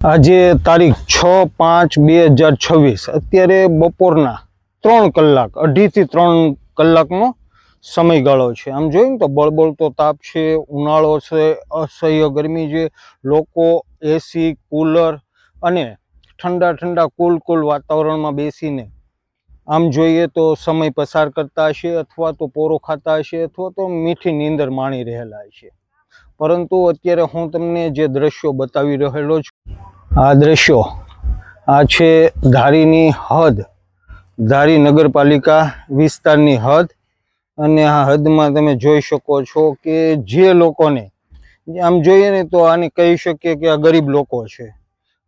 આજે તારીખ 6/5/2026 અત્યારે બપોરના 3 કલાક 2.5 થી 3 કલાકનો સમયગાળો છે। આમ જોઈએ તો બળબળતો તાપ છે, ઉનાળો છે, અસહ્ય ગરમી છે। લોકો એસી, કુલર અને ઠંડા ઠંડા કુલ વાતાવરણમાં બેસીને આમ જોઈએ તો સમય પસાર કરતા હશે, અથવા તો પોરો ખાતા હશે, અથવા તો મીઠી નીંદર માણી રહેલા હશે। પરંતુ અત્યારે હું તમને જે દ્રશ્યો બતાવી રહેલો છું, આ દ્રશ્યો આ છે ધારીની હદ, ધારી નગરપાલિકા વિસ્તારની હદ। અને આ હદમાં તમે જોઈ શકો છો કે જે લોકોને આમ જોઈએ ને તો આને કહી શકીએ કે આ ગરીબ લોકો છે।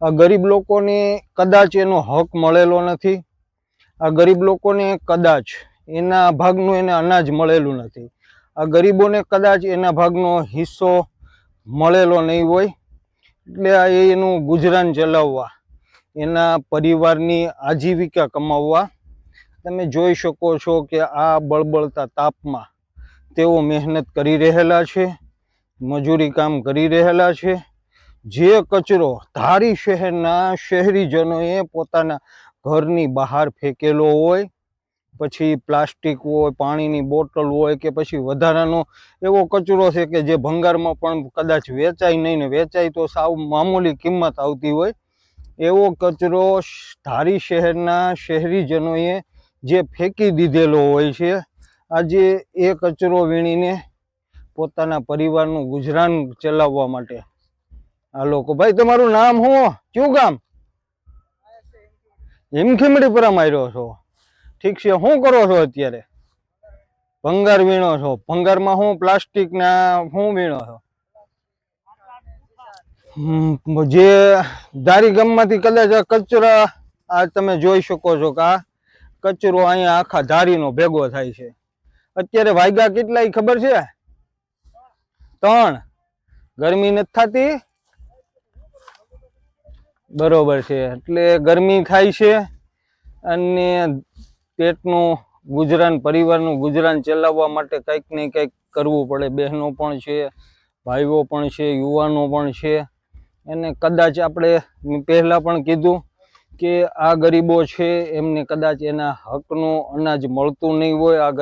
આ ગરીબ લોકોને કદાચ એનો હક મળેલો નથી, આ ગરીબ લોકોને કદાચ એના ભાગનું એને અનાજ મળેલું નથી, આ ગરીબોને કદાચ એના ભાગનો હિસ્સો મળેલો નહીં હોય। એટલે આ એનું ગુજરાન ચલાવવા, એના પરિવારની આજીવિકા કમાવવા તમે જોઈ શકો છો કે આ બળબળતા તાપમાં તેઓ મહેનત કરી રહેલા છે, મજૂરી કામ કરી રહેલા છે। જે કચરો ધારી શહેરના શહેરીજનોએ પોતાના ઘરની બહાર ફેંકેલો હોય, પછી પ્લાસ્ટિક હોય, પાણીની બોટલ હોય, કે પછી વધારાનો એવો કચરો છે કે જે ભંગારમાં પણ કદાચ વેચાય નહીં, ને વેચાય તો સાવ મામૂલી કિંમત આવતી હોય, એવો કચરો ધારી શહેરના શહેરીજનોએ જે ફેંકી દીધેલો હોય છે। આજે એ કચરો વીણીને પોતાના પરિવારનું ગુજરાન ચલાવવા માટે આ લોકો, ભાઈ તમારું નામ શું, કયું ગામ? હિમખીમડી પર માર્યો છો, ઠીક છે। શું કરો છો અત્યારે? ભંગાર વીણો છો? ભંગારમાં શું પ્લાસ્ટિક ના શું વીણો છો? જે ધારી ગામમાંથી કદાચ આ કચરા, આ તમે જોઈ શકો છો કે આ કચરો અહીંયા આખા ધારીનો ભેગો થાય છે। અત્યારે વાગ્યા કેટલાય ખબર છે? 3। ગરમી નથી થતી? બરોબર છે, એટલે ગરમી થાય છે અને પેટનું ગુજરાન, પરિવારનું ગુજરાન ચલાવવા માટે કંઈક ને કંઈક કરવું પડે। બહેનો પણ છે, ભાઈઓ પણ છે, યુવાનો પણ છે। અને કદાચ આપણે પહેલાં પણ કીધું કે આ ગરીબો છે એમને કદાચ એના હકનું અનાજ મળતું નહીં હોય। આ ગરીબ